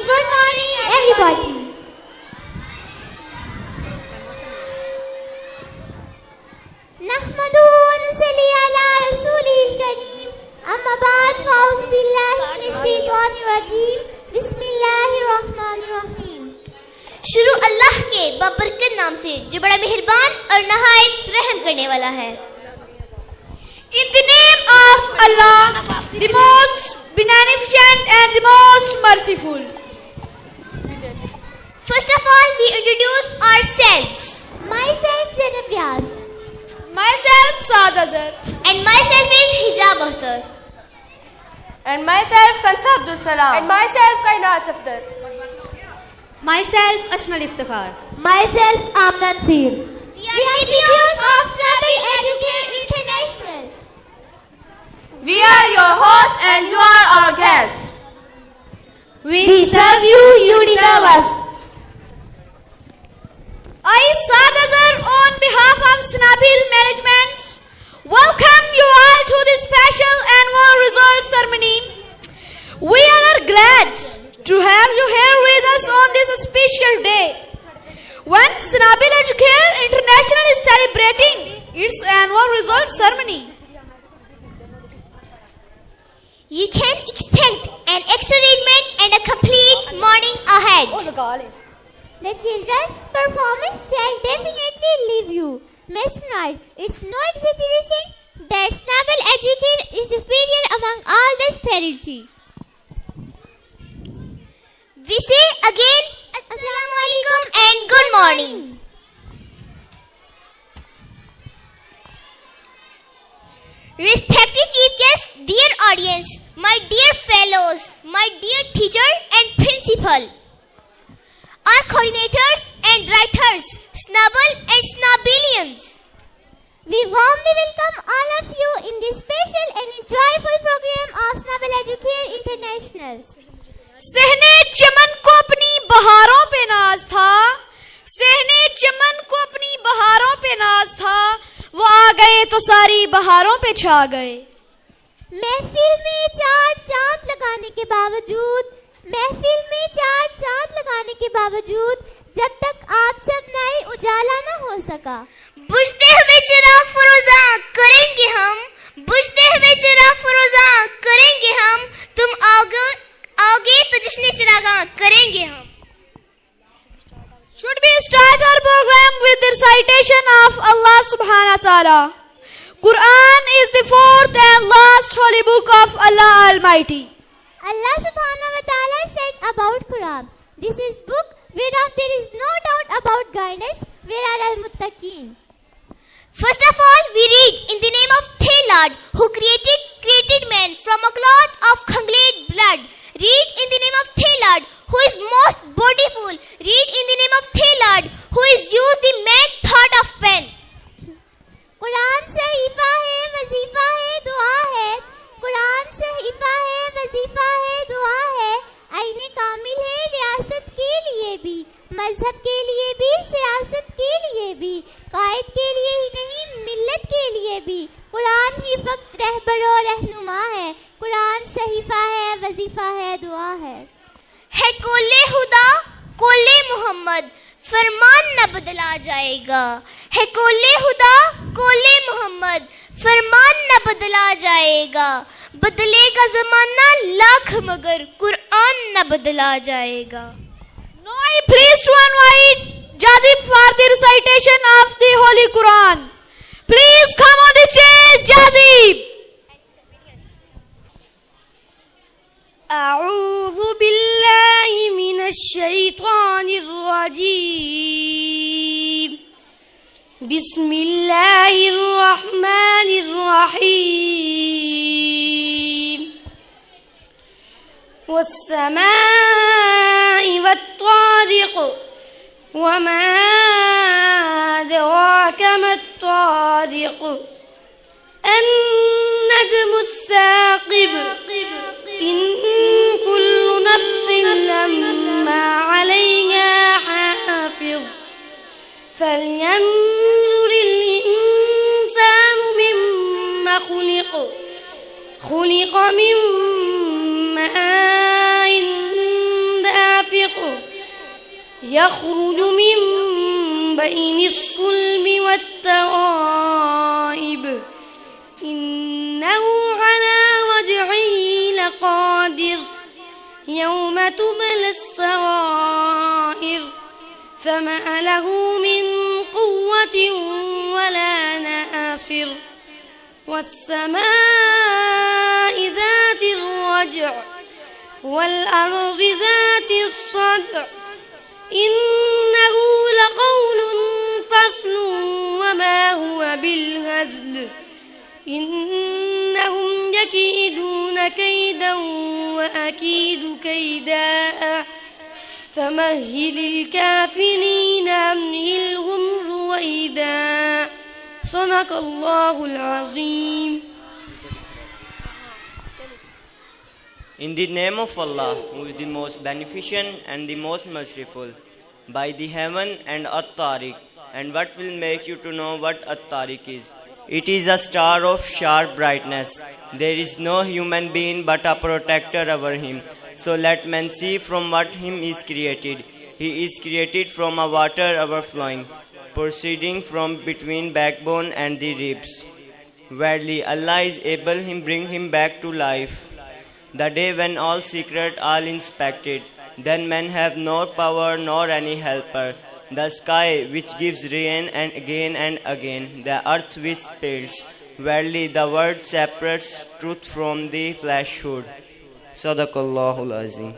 Good morning, everybody. नहमदुहु व नुसल्ली अला रसूलिल करीम। अम्मा बाद फ़अऊज़ु बिल्लाहि मिनश शैतानिर रजीम। बिस्मिल्लाहिर रहमानिर रहीम। शुरू अल्लाह के बाबरकत नाम से जो बड़ा मेहरबान और नहायत रहम करने वाला है। In the name of Allah, the most beneficent and the most merciful. First of all, we introduce ourselves. Myself Zainab Riaz. Myself Saad Azhar. And myself is Hijab Akhtar. And myself Kansa Abdul Salam. And myself Kainat Safdar. Myself Ashmal Iftikhar. Myself Amna Nasir. We are CPOs of Snabil Educare International. We are your hosts and you are our guests. We serve you, you deserve us. I, Saad Azhar, on behalf of Snabil Management, welcome you all to this special annual results ceremony. We are glad to have you here with us on this special day, when Snabil Educare International is celebrating its annual results ceremony. You can expect an extra arrangement and a complete morning ahead. The children's performance shall definitely leave you mesmerized. It's no exaggeration that Snabil Educare is superior among all the spirituality. We say again, Assalamu alaikum and good morning. Respected chief guests, dear audience, my dear fellows, my dear teacher and principal, our coordinators and writers, Snabble and Snabilians. We warmly welcome all of you in this special and enjoyable program of Snabil Educare International. सहने चमन को अपनी बहारों पे नाज था, सहने चमन को अपनी बहारों पे नाज था, वो आ गए तो सारी बहारों पे छा गए। महफिल में चार चांद लगाने के बावजूद, महफिल में चार चांद लगाने के बावजूद जब तक आप सब नए उजाला न हो सका, बुझते हुए चिराग फरोजा करेंगे हम, बुझते हुए चिराग फरोजा करेंगे हम, तुम आओगे तो जश्न चिरागा करेंगे हम। Should we start our program with the recitation of Allah subhanahu wa ta'ala? Quran is the fourth and last holy book of Allah Almighty. Allah subhanahu wa ta'ala said about Quran, this is book whereof there is no doubt about guidance, where are al-muttaqeen. First of all, we read in the name of Thelad, who created man from a clot of congealed blood. Read in the name of Thelad, who is most bountiful. Read in the name of Thelad, who is used the man thought of pen. Quran सहीफा है, वजीफा है, दुआ है। कुरान सहीफा है, वजीफा है, दुआ है। आईने कामिल है रियासत के लिए भी, मजहब के लिए भी, सियासत के लिए भी, कायद के लिए ही नहीं मिल्लत के लिए भी। कुरान ही फक्त रहबर और रहनुमा है। कुरान सहीफा है, वजीफा है, दुआ है कोले खुदा कोले मोहम्मद, फरमान न बदला जाएगा। है कोले खुदा कोले मोहम्मद, फरमान न बदला जाएगा। बदलेगा जमाना लाख मगर कुरान न बदला जाएगा। Now I please to invite Jazib for the recitation of the Holy Quran. Please come on the stage, Jazib. أعوذ بالله من الشيطان الرجيم. بسم الله الرحمن الرحيم. والسماء والطارق وما أدراك ما الطارق. النجم الثاقب. إن كل نفس لما عليها حافظ. فلينظر الإنسان مما خلق. خلق من ماء يخرج من بين الصلب والترائب إنه على رجعه لقادر يوم تبلى السرائر فما له من قوة ولا ناصر والسماء ذات الرجع والأرض ذات الصدع إنه لقول فصل وما هو بالهزل إنهم يكيدون كيدا وأكيد كيدا فمهل الكافرين أمهلهم رويدا صدق الله العظيم. In the name of Allah, who is the most beneficent and the most merciful, by the heaven and At-Tariq, and what will make you to know what At-Tariq is? It is a star of sharp brightness. There is no human being but a protector over him. So let men see from what him is created. He is created from a water overflowing, proceeding from between backbone and the ribs. Verily, Allah is able him bring him back to life. The day when all secret, all inspected, then men have no power nor any helper. The sky which gives rain and again, the earth which spills. Verily, the word separates truth from the falsehood. Sadaqallahul Azim.